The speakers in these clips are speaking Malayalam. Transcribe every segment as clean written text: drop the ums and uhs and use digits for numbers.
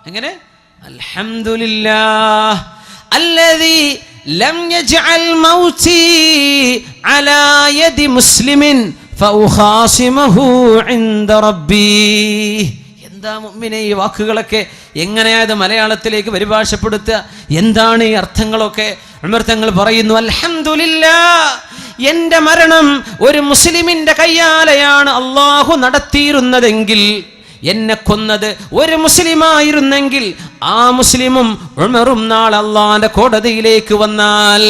എങ്ങനെ? അൽഹംദുലില്ലാഹ് അല്ലദീ ലം യജ്അൽ മൗതി അലാ യദി മുസ്ലിമിൻ ഫഉഖാസിമുഹു ഇൻദ റബ്ബി. എന്താ മുഅ്മിനേ ഈ വാക്കുകളൊക്കെ എങ്ങനെയായത് മലയാളത്തിലേക്ക് പരിഭാഷപ്പെടുത്തുക? എന്താണ് ഈ അർത്ഥങ്ങളൊക്കെ? ഉമർ തങ്ങൾ പറയുന്നു, അൽഹംദുലില്ലാഹ്, എൻ്റെ മരണം ഒരു മുസ്ലിമിന്റെ കയ്യാലെയാണ് അല്ലാഹു നടത്തിയിരുന്നതെങ്കിൽ, എന്നെ കൊന്നത് ഒരു മുസ്ലിമായിരുന്നെങ്കിൽ ആ മുസ്ലിമും ഉമറും നാളെ അള്ളാന്റെ കോടതിയിലേക്ക് വന്നാൽ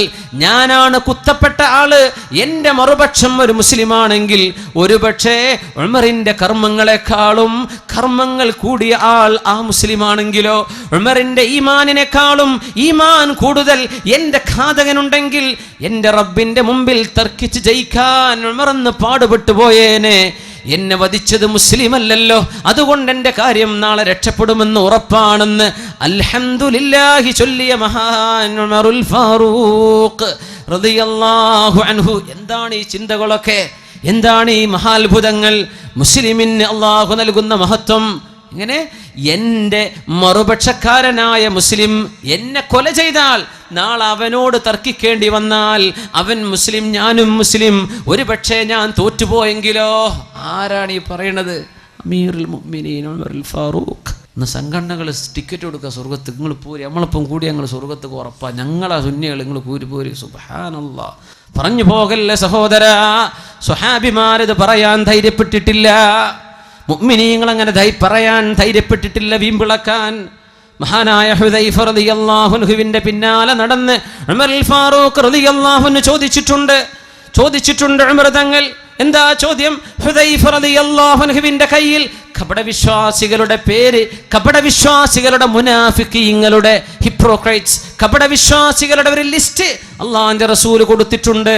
ഞാനാണ് കുത്തപ്പെട്ട ആള്, എൻ്റെ മറുപക്ഷം ഒരു മുസ്ലിമാണെങ്കിൽ ഒരുപക്ഷെ ഉമറിന്റെ കർമ്മങ്ങളെക്കാളും കർമ്മങ്ങൾ കൂടിയ ആൾ ആ മുസ്ലിമാണെങ്കിലോ, ഉമറിന്റെ ഈമാനിനേക്കാളും ഈമാൻ കൂടുതൽ എൻ്റെ ഘാതകനുണ്ടെങ്കിൽ എൻ്റെ റബ്ബിന്റെ മുമ്പിൽ തർക്കിച്ച് ജയിക്കാൻ ഉമറെന്ന് പാടുപെട്ടു പോയേനെ. എന്നെ വധിച്ചത് മുസ്ലിം അല്ലല്ലോ, അതുകൊണ്ട് എൻ്റെ കാര്യം നാളെ രക്ഷപ്പെടുമെന്ന് ഉറപ്പാണെന്ന് അൽഹംദുലില്ലാഹി ചൊല്ലിയ മഹാൻ ഉമറുൽ ഫാറൂഖ് റളിയല്ലാഹു അൻഹു. എന്താണ് ഈ ചിന്തകളൊക്കെ? എന്താണ് ഈ മഹാത്ഭുതങ്ങൾ? മുസ്ലിമിന് അള്ളാഹു നൽകുന്ന മഹത്വം. ഇങ്ങനെ എൻ്റെ മറുപക്ഷക്കാരനായ മുസ്ലിം എന്നെ കൊല ചെയ്താൽ നാളെ അവനോട് തർക്കിക്കേണ്ടി വന്നാൽ അവൻ മുസ്ലിം, ഞാനും മുസ്ലിം, ഒരു പക്ഷേ ഞാൻ തോറ്റുപോയെങ്കിലോ? ആരാണ് ഈ പറയണത്? അമീറുൽ മുഅ്മിനീൻ ഉമറുൽ ഫാറൂഖ്. ഇന്ന് സംഘടനകൾ ടിക്കറ്റ് കൊടുക്കുക സ്വർഗത്ത്, നിങ്ങൾ പോരി, നമ്മളിപ്പം കൂടി ഞങ്ങൾ സ്വർഗത്ത് ഉറപ്പാ, ഞങ്ങളാ സുന്നികൾ, നിങ്ങൾ പോരി. സുബ്ഹാനല്ലാഹ്. പറഞ്ഞു പോകല്ലേ സഹോദരാ, സ്വഹാബിമാരത് പറയാൻ ധൈര്യപ്പെട്ടിട്ടില്ല, മുഅ്മിനീങ്ങൾ അങ്ങനെ പറയാൻ ധൈര്യപ്പെട്ടിട്ടില്ല, വീമ്പിളക്കാൻ. മഹാനായ ഹുദൈഫ റളിയല്ലാഹു അൻഹുവിന്റെ പിന്നാലെ നടന്ന് ഉമറുൽ ഫാറൂഖ് റളിയല്ലാഹു അൻഹു ചോദിച്ചിട്ടുണ്ട് ഉമർ തങ്ങൾ. എന്താ ചോദ്യം? ഹുദൈഫ റളിയല്ലാഹു അൻഹുവിന്റെ കയ്യിൽ കപടവിശ്വാസികളുടെ പേര്, കപടവിശ്വാസികളുടെ മുനാഫിഖീങ്ങളുടെ, ഹിപ്രോക്രൈറ്റ്സ്, കപടവിശ്വാസികളുടെ ഒരു ലിസ്റ്റ് അള്ളാഹുവിന്റെ റസൂൽ കൊടുത്തിട്ടുണ്ട്,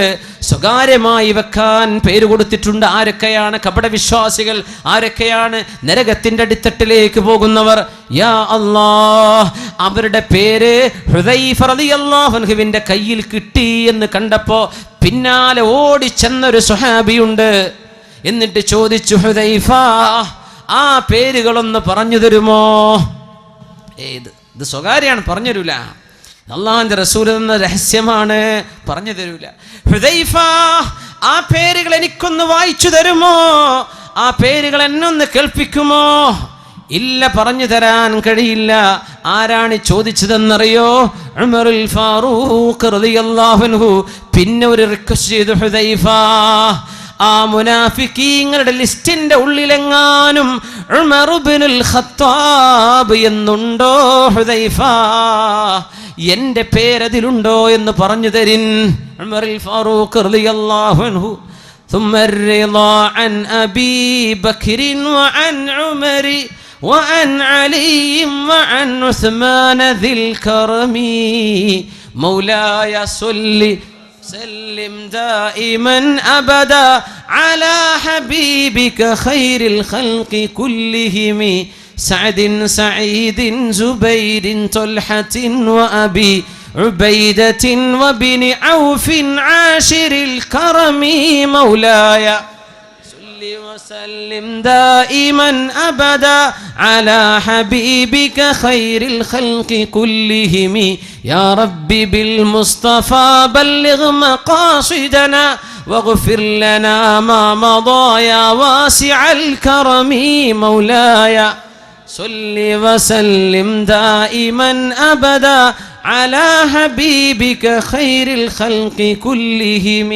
സ്വകാര്യമായി വെക്കാൻ പേര് കൊടുത്തിട്ടുണ്ട്. ആരൊക്കെയാണ് കപടവിശ്വാസികൾ? ആരൊക്കെയാണ് നരകത്തിന്റെ അടിത്തട്ടിലേക്ക് പോകുന്നവർ? യാ അല്ലാഹ്, അവരുടെ പേര് ഹുദൈഫ റളിയല്ലാഹു അൻഹുവിന്റെ കയ്യിൽ കിട്ടി എന്ന് കണ്ടപ്പോ പിന്നാലെ ഓടിച്ചെന്നൊരു സ്വഹാബിയുണ്ട്. എന്നിട്ട് ചോദിച്ചു, ഹുദൈഫ, ആ പേരുകളൊന്ന് പറഞ്ഞു തരുമോ? ഇത് സ്വകാര്യാണ്, പറഞ്ഞു തരൂല. അള്ളാഹുവിന്റെ റസൂൽ എന്ന രഹസ്യമാണ്, പറഞ്ഞു തരൂല. ഹുദൈഫ, ആ പേരുകൾ എനിക്കൊന്ന് വായിച്ചു തരുമോ? ആ പേരുകൾ എന്നൊന്ന് കേൾപ്പിക്കുമോ? ഇല്ല, പറഞ്ഞു തരാൻ കഴിയില്ല. ആരാണ് ചോദിച്ചതെന്നറിയോ? ഉമറുൽ ഫാറൂഖ് റളിയല്ലാഹു അൻഹു. പിന്നെ ഒരു റിക്വസ്റ്റ് ചെയ്തു, ഹുദൈഫ, ആ മുനാഫിക്കീങ്ങളുടെ ലിസ്റ്റിന്റെ ഉള്ളിലെങ്ങാനും ഉമർ ഇബ്നുൽ ഖത്താബ് എന്നുണ്ടോ ഹുദൈഫ? എന്റെ പേരതിലുണ്ടോ എന്ന് പറഞ്ഞു തരിൻ. ഉമറുൽ ഫാറൂഖ് റളിയല്ലാഹു അൻഹു. ثم الرضا عن أبي بكر وعن عمر وعن علي وعن عثمان ذي الكرم مولاي صل سلم دائما أبدا على حبيبك خير الخلق كلهم سعد سعيد زبير طلحة وأبي عبيدة وبن عوف عاشر الكرم مولاي صل وسلم دائما أبدا على حبيبك خير الخلق كلهم يا ربي بالمصطفى بلغ مقاصدنا واغفر لنا ما مضى يا واسع الكرم مولاي صل وسلم دائما أبدا على حبيبك خير الخلق كلهم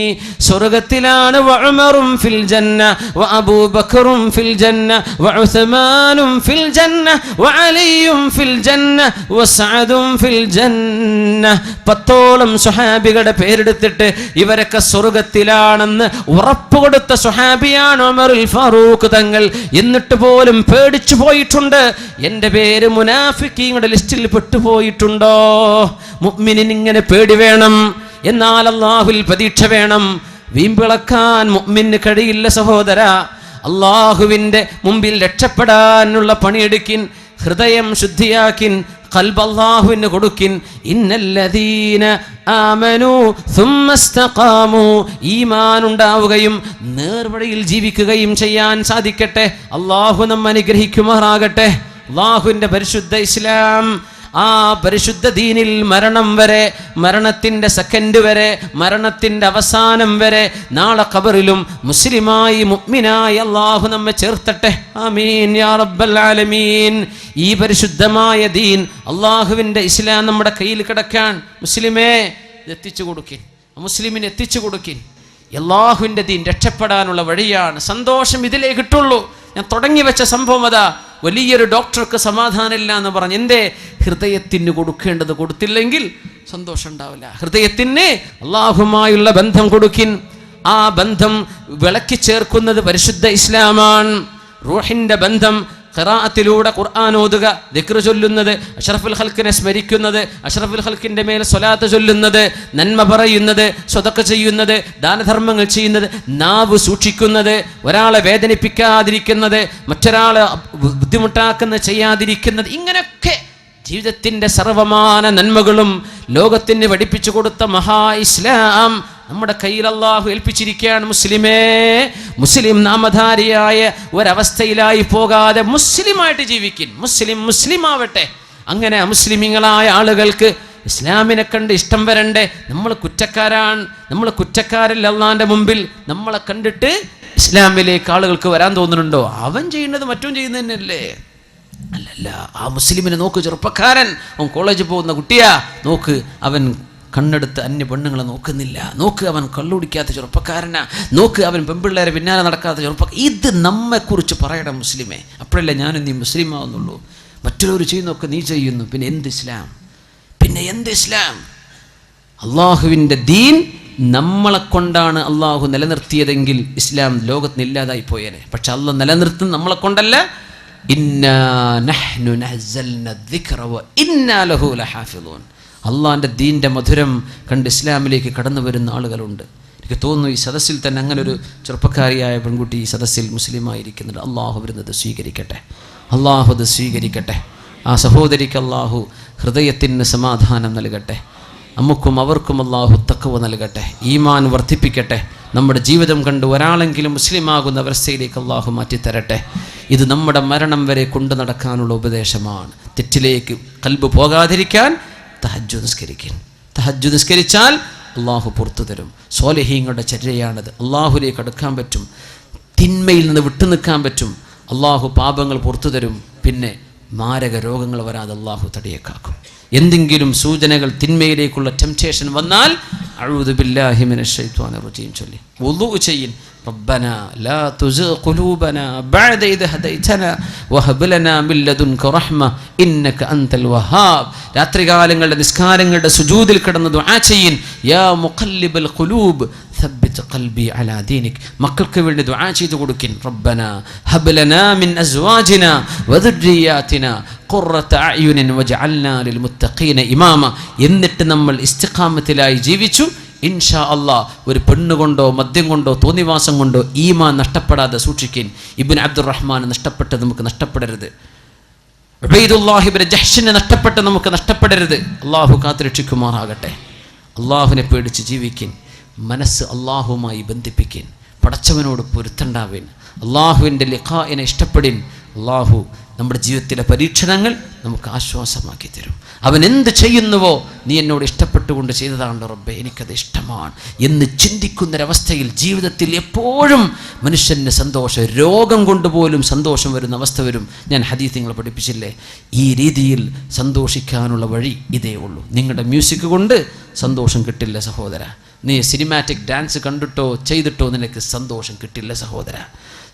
سرغتلان وعمر في الجنة وأبو بكر في الجنة وعثمان في الجنة وعلي في الجنة وسعد في الجنة. പത്തോളം സ്വഹാബികളുടെ പേരെടുത്തിട്ട് ഇവരൊക്കെ സ്വർഗത്തിലാണെന്ന് ഉറപ്പ് കൊടുത്ത സ്വഹാബിയാണ് ഉമറുൽ ഫാറൂഖ് തങ്ങൾ. എന്നിട്ട് പോലും പേടിച്ചു പോയിട്ടുണ്ട്, എൻ്റെ പേര് മുനാഫിക്കീങ്ങളുടെ ലിസ്റ്റിൽ പെട്ടുപോയിട്ടുണ്ടോ? മുഅ്മിനിന് ഇങ്ങനെ പേടി വേണം, എന്നാൽ അല്ലാഹുവിൽ പ്രതീക്ഷ വേണം. വീമ്പിളക്കാൻ മുഅ്മിന് കഴിയില്ല സഹോദര. അല്ലാഹുവിൻ്റെ മുമ്പിൽ രക്ഷപ്പെടാനുള്ള പണിയെടുക്കിൻ, ഹൃദയം ശുദ്ധിയാക്കിൻ, ഖൽബ് അല്ലാഹുവിന് കൊടുക്കിൻ. ഇന്നല്ലദീന ആമനൂ സുമ്മ ഇസ്തഖാമൂ, ഈമാൻ ഉണ്ടാവുകയും നേർവഴിയിൽ ജീവിക്കുകയും ചെയ്യാൻ സാധിക്കട്ടെ. അല്ലാഹു നമ്മെ അനുഗ്രഹിക്കുമാറാകട്ടെ. അല്ലാഹുവിൻ്റെ പരിശുദ്ധ ഇസ്ലാം, ആ പരിശുദ്ധ ദീനിൽ മരണം വരെ, മരണത്തിൻ്റെ സെക്കൻഡ് വരെ, മരണത്തിൻ്റെ അവസാനം വരെ, നാളെ ഖബറിലും മുസ്ലിമായി മുഅ്മിനായി അല്ലാഹു നമ്മെ ചേർത്തട്ടെ. ആമീൻ യാ റബ്ബൽ ആലമീൻ. ഈ പരിശുദ്ധമായ ദീൻ, അല്ലാഹുവിൻ്റെ ഇസ്ലാം നമ്മുടെ കയ്യിൽ കിടക്കാൻ മുസ്ലിമേ എത്തിച്ചു കൊടുക്കിൻ, മുസ്ലിമിന് എത്തിച്ചു കൊടുക്കിൻ. അല്ലാഹുവിൻ്റെ ദീൻ രക്ഷപ്പെടാനുള്ള വഴിയാണ്. സന്തോഷം ഇതിലേ കിട്ടുള്ളൂ. ഞാൻ തുടങ്ങി വെച്ച സംഭവം അതാ. വലിയൊരു ഡോക്ടർക്ക് സമാധാനമില്ല എന്ന് പറഞ്ഞ്, എന്തേ? ഹൃദയത്തിന് കൊടുക്കേണ്ടത് കൊടുത്തില്ലെങ്കിൽ സന്തോഷം ഉണ്ടാവില്ല. ഹൃദയത്തിന് അല്ലാഹുമായുള്ള ബന്ധം കൊടുക്കിൻ. ആ ബന്ധം വിളക്കി ചേർക്കുന്നത് പരിശുദ്ധ ഇസ്ലാമാണ്. റൂഹിൻ്റെ ബന്ധം ഖിറാഅത്തിലൂടെ ഖുർആൻ ഓതുക, ദിക്ർ ചൊല്ലുന്നത്, അഷ്റഫുൽ ഖൽഖിനെ സ്മരിക്കുന്നത്, അഷ്റഫുൽ ഖൽഖിൻ്റെ മേൽ സ്വലാത്ത് ചൊല്ലുന്നത്, നന്മ പറയുന്നത്, സ്വതക്ക ചെയ്യുന്നത്, ദാനധർമ്മങ്ങൾ ചെയ്യുന്നത്, നാവ് സൂക്ഷിക്കുന്നത്, ഒരാളെ വേദനിപ്പിക്കാതിരിക്കുന്നത്, മറ്റൊരാളെ ബുദ്ധിമുട്ടാക്കുന്ന ചെയ്യാതിരിക്കുന്നത്, ഇങ്ങനെയൊക്കെ ജീവിതത്തിൻ്റെ സർവമാന നന്മകളും ലോകത്തിന് പഠിപ്പിച്ചു കൊടുത്ത മഹാ ഇസ്ലാം നമ്മുടെ കയ്യിൽ അല്ലാഹു ഏൽപ്പിച്ചിരിക്കുകയാണ്. മുസ്ലിമേ, മുസ്ലിം നാമധാരിയായ ഒരവസ്ഥയിലായി പോകാതെ മുസ്ലിമായിട്ട് ജീവിക്കും. മുസ്ലിം ആവട്ടെ. അങ്ങനെ അമുസ്ലിമീങ്ങളായ ആളുകൾക്ക് ഇസ്ലാമിനെ കണ്ട് ഇഷ്ടം വരണ്ടേ? നമ്മൾ കുറ്റക്കാരാണ്, നമ്മൾ കുറ്റക്കാരല്ല അല്ലാഹുവിൻ്റെ മുമ്പിൽ. നമ്മളെ കണ്ടിട്ട് ഇസ്ലാമിലേക്ക് ആളുകൾക്ക് വരാൻ തോന്നുന്നുണ്ടോ? അവൻ ചെയ്യുന്നത് മറ്റും ചെയ്യുന്നത് തന്നെയല്ലേ? അല്ലല്ല, ആ മുസ്ലിമിനെ നോക്ക്, ചെറുപ്പക്കാരൻ, അവൻ കോളേജിൽ പോകുന്ന കുട്ടിയാ, നോക്ക്, അവൻ കണ്ണെടുത്ത് അന്യ പെണ്ണുങ്ങളെ നോക്കുന്നില്ല, നോക്ക്, അവൻ കള്ളുടിക്കാത്ത ചെറുപ്പക്കാരനാ, നോക്ക്, അവൻ പെൺപിള്ളേരെ പിന്നാലെ നടക്കാത്ത ചെറുപ്പക്കാരൻ. ഇത് നമ്മെക്കുറിച്ച് പറയണം മുസ്ലിമേ. അപ്പോഴല്ലേ ഞാനും നീ മുസ്ലിം ആവുന്നുള്ളൂ. മറ്റുള്ളവർ ചെയ്യുന്നൊക്കെ നീ ചെയ്യുന്നു, പിന്നെ എന്ത് ഇസ്ലാം? പിന്നെ എന്ത് ഇസ്ലാം? അള്ളാഹുവിൻ്റെ ദീൻ നമ്മളെ കൊണ്ടാണ് അള്ളാഹു നിലനിർത്തിയതെങ്കിൽ ഇസ്ലാം ലോകത്തിന് ഇല്ലാതായി പോയേനെ. പക്ഷെ അള്ളാഹ് നിലനിർത്തും നമ്മളെ കൊണ്ടല്ല. ഇന്നാ നഹ്നു നസ്സൽന ദിക്റ വ ഇന്നാ ലഹു ലഹാഫിളൂൻ. അള്ളാഹിൻ്റെ ദീൻ്റെ മധുരം കണ്ട് ഇസ്ലാമിലേക്ക് കടന്നു വരുന്ന ആളുകളുണ്ട്. എനിക്ക് തോന്നുന്നു ഈ സദസ്സിൽ തന്നെ അങ്ങനെ ഒരു ചെറുപ്പക്കാരിയായ പെൺകുട്ടി ഈ സദസ്സിൽ മുസ്ലിമായിരിക്കുന്നുണ്ട്. അള്ളാഹു വരുന്നത് സ്വീകരിക്കട്ടെ, അള്ളാഹു അത് സ്വീകരിക്കട്ടെ. ആ സഹോദരിക്ക് അള്ളാഹു ഹൃദയത്തിന് സമാധാനം നൽകട്ടെ. നമുക്കും അവർക്കും അള്ളാഹു തഖ്വ നൽകട്ടെ, ഈമാൻ വർദ്ധിപ്പിക്കട്ടെ. നമ്മുടെ ജീവിതം കണ്ട് ഒരാളെങ്കിലും മുസ്ലിമാകുന്ന അവസ്ഥയിലേക്ക് അള്ളാഹു മാറ്റിത്തരട്ടെ. ഇത് നമ്മുടെ മരണം വരെ കൊണ്ടു നടക്കാനുള്ള ഉപദേശമാണ്. തെറ്റിലേക്ക് ഖൽബ് പോകാതിരിക്കാൻ തഹജ്ജുദ് നിസ്കരിക്കും. തഹജ്ജുദ് നിസ്കരിച്ചാൽ അള്ളാഹു പുറത്തു തരും. സ്വാലിഹീങ്ങളുടെ ചര്യയാണത്. അള്ളാഹുലേക്ക് അടുക്കാൻ പറ്റും, തിന്മയിൽ നിന്ന് വിട്ടുനിൽക്കാൻ പറ്റും. അള്ളാഹു പാപങ്ങൾ പുറത്തു തരും. പിന്നെ മാരക രോഗങ്ങൾ വരാതെ അള്ളാഹു തടിയേക്കാക്കും. എന്തെങ്കിലും സൂചനകൾ തിന്മയിലേക്കുള്ള ടെംപ്റ്റേഷൻ വന്നാൽ അഊദു ബില്ലാഹി മിനശ് ശൈത്വാനിർ റജീം ചൊല്ലി വുളൂ ചെയ്യിൻ. ربنا لا تزغ قلوبنا بعد إذ هديتنا وهب لنا من لدنك رحمة إنك أنت الوهاب. രാത്രികാലങ്ങളുടെ നിസ്കാരങ്ങളുടെ സുജൂദിൽ കിടന്ന് ദുആ ചെയ്യിൻ. യാ മുഖല്ലിബൽ ഖുലൂബ് ثبت قلبي على دينك. മക്കൾക്ക് വേണ്ടി ദുആ ചെയ്തു കൊടുക്കിൻ. ربنا هب لنا من أزواجنا وذرياتنا قرة أعين واجعلنا للمتقين إماما. എന്നിട്ട് നമ്മൾ ഇസ്തിഖാമത്തിലായി ജീവിച്ചു. ഇൻഷാ അള്ളാഹ് ഒരു പെണ്ണുകൊണ്ടോ മദ്യം കൊണ്ടോ തോന്നിവാസം കൊണ്ടോ ഈമാൻ നഷ്ടപ്പെടാതെ സൂക്ഷിക്കിൻ. ഇബ്നു അബ്ദുറഹ്മാൻ നഷ്ടപ്പെട്ടത് നമുക്ക് നഷ്ടപ്പെടരുത്. ഉബൈദുല്ലാഹി ഇബ്നു ജഹ്ഷിനെ നഷ്ടപ്പെട്ടത് നമുക്ക് നഷ്ടപ്പെടരുത്. അള്ളാഹു കാത്തുരക്ഷിക്കുമാറാകട്ടെ. അള്ളാഹുവിനെ പേടിച്ച് ജീവിക്കിൻ. മനസ്സ് അള്ളാഹുവുമായി ബന്ധിപ്പിക്കിൻ. പടച്ചവനോട് പൊരുത്തണ്ടാവിൻ. അള്ളാഹുവിൻ്റെ ലിഖാഇനെ ഇഷ്ടപ്പെടിൻ. അള്ളാഹു നമ്മുടെ ജീവിതത്തിലെ പരീക്ഷണങ്ങൾ നമുക്ക് ആശ്വാസമാക്കി തരും. അവൻ എന്ത് ചെയ്യുന്നുവോ നീ എന്നോട് ഇഷ്ടപ്പെട്ടുകൊണ്ട് ചെയ്തതാണ് റബ്ബേ, എനിക്കത് ഇഷ്ടമാണ് എന്ന് ചിന്തിക്കുന്നൊരവസ്ഥയിൽ ജീവിതത്തിൽ എപ്പോഴും മനുഷ്യന് സന്തോഷം, രോഗം കൊണ്ടുപോലും സന്തോഷം വരുന്ന അവസ്ഥ വരും. ഞാൻ ഹദീസ് നിങ്ങളെ പഠിപ്പിച്ചില്ലേ? ഈ രീതിയിൽ സന്തോഷിക്കാനുള്ള വഴി ഇതേ ഉള്ളൂ. നിങ്ങളുടെ മ്യൂസിക് കൊണ്ട് സന്തോഷം കിട്ടില്ല സഹോദര. നീ സിനിമാറ്റിക് ഡാൻസ് കണ്ടിട്ടോ ചെയ്തിട്ടോ നിനക്ക് സന്തോഷം കിട്ടില്ല സഹോദര.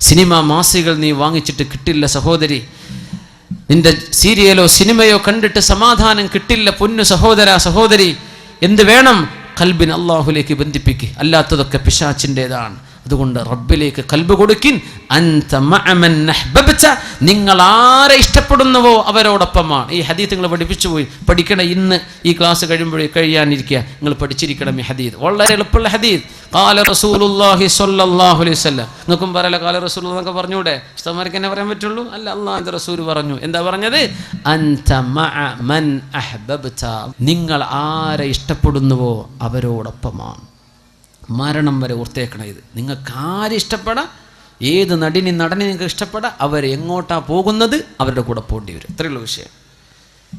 സിനിമ മാസികൾ നീ വാങ്ങിച്ചിട്ട് കിട്ടില്ല സഹോദരി. നിന്റെ സീരിയലോ സിനിമയോ കണ്ടിട്ട് സമാധാനം കിട്ടില്ല പൊന്നു സഹോദര സഹോദരി. എന്ത് വേണം? ഖൽബിനെ അള്ളാഹുലേക്ക് ബന്ധിപ്പിക്കുക. അല്ലാത്തതൊക്കെ പിശാചിൻ്റെതാണ്. അതുകൊണ്ട് റബ്ബിലേക്ക് ഖൽബ് കൊടുക്കിൻ. അൻത മഅമൻ അഹ്ബബ്ത. നിങ്ങൾ ആരെ ഇഷ്ടപ്പെടുന്നുവോ അവരോടൊപ്പമാണ്. ഈ ഹദീസ് നിങ്ങൾ പഠിപ്പിച്ചു പോയി. പഠിക്കണം. ഇന്ന് ഈ ക്ലാസ് കഴിയാനിരിക്കുക നിങ്ങൾ പഠിച്ചിരിക്കണം ഈ ഹദീസ്. വളരെ എളുപ്പമുള്ള ഹദീസ്. ഖാല റസൂലുള്ളാഹി സ്വല്ലല്ലാഹു അലൈഹി വസല്ലം. നിങ്ങൾക്കും പറയല ഖാല റസൂലുള്ളാഹി എന്നൊക്കെ പറഞ്ഞൂടെ? ഉസ്താദ്മാർക്ക് എന്നെ പറയാൻ പറ്റുള്ളൂ? അല്ല, അല്ലാഹുവിൻ്റെ റസൂൽ പറഞ്ഞു. എന്താ പറഞ്ഞത്? അൻത മഅമൻ അഹ്ബബ്ത. നിങ്ങൾ ആരെ ഇഷ്ടപ്പെടുന്നുവോ അവരോടൊപ്പമാണ്. മരണം വരെ ഓർത്തേക്കണം ഇത്. നിങ്ങൾക്ക് ആരെ ഇഷ്ടപ്പെടാം? ഏത് നടനെ നിങ്ങൾക്ക് ഇഷ്ടപ്പെടാം, അവരെങ്ങോട്ടാ പോകുന്നത് അവരുടെ കൂടെ പോകേണ്ടി വരും. ഇത്രയുള്ള വിഷയം.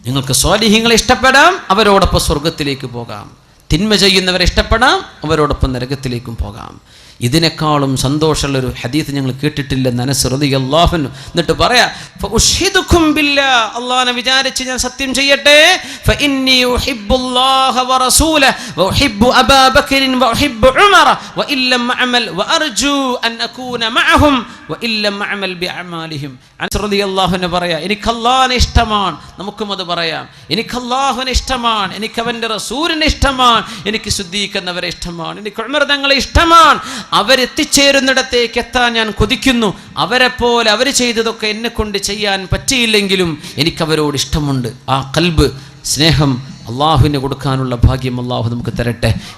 നിങ്ങൾക്ക് സ്വാലിഹീങ്ങളെ ഇഷ്ടപ്പെടാം, അവരോടൊപ്പം സ്വർഗത്തിലേക്ക് പോകാം. തിന്മ ചെയ്യുന്നവരെ ഇഷ്ടപ്പെടാം, അവരോടൊപ്പം നരകത്തിലേക്കും പോകാം. ഇതിനേക്കാളും സന്തോഷമുള്ളൊരു ഹദീസ് ഞങ്ങൾ കേട്ടിട്ടില്ലെന്ന് അനസ് റളിയല്ലാഹു അൻഹു. എന്നിട്ട് പറയാ, ഫഉഷ്ഹിദുകും ബില്ലാഹ്, അല്ലാഹനെ വിചാരിച്ച് ഞാൻ സത്യം ചെയ്യട്ടെ, ഫഇന്നി ഉഹിബ്ബുല്ലാഹ വറസൂലഹു വഉഹിബ്ബു അബാ ബക്രിൻ വഉഹിബ്ബു ഉമറ വഇല്ലം അഅമൽ വഅർജു അൻ അകൂന മഅഹും വഇല്ലം അഅമൽ ബിഅമാലിഹിം. അനസ് റളിയല്ലാഹു അൻഹു പറയാ, എനിക്ക് അല്ലാഹനെ ഇഷ്ടമാണ്. നമുക്കും അത് പറയാം. എനിക്ക് അല്ലാഹുവിനെ ഇഷ്ടമാണ്, എനിക്ക് അവന്റെ റസൂലിനെ ഇഷ്ടമാണ്, എനിക്ക് സിദ്ദീഖ് എന്നവരെ ഇഷ്ടമാണ്, എനിക്ക് ഉമർ തങ്ങളെ ഇഷ്ടമാണ്. അവരെത്തിച്ചേരുന്നിടത്തേക്ക് എത്താൻ ഞാൻ കൊതിക്കുന്നു. അവരെ പോലെ അവർ ചെയ്തതൊക്കെ എന്നെ കൊണ്ട് ചെയ്യാൻ പറ്റിയില്ലെങ്കിലും എനിക്കവരോട് ഇഷ്ടമുണ്ട്. ആ ഖൽബ്, സ്നേഹം അള്ളാഹുവിന് കൊടുക്കാനുള്ള ഭാഗ്യം അള്ളാഹു നമുക്ക് തരട്ടെ.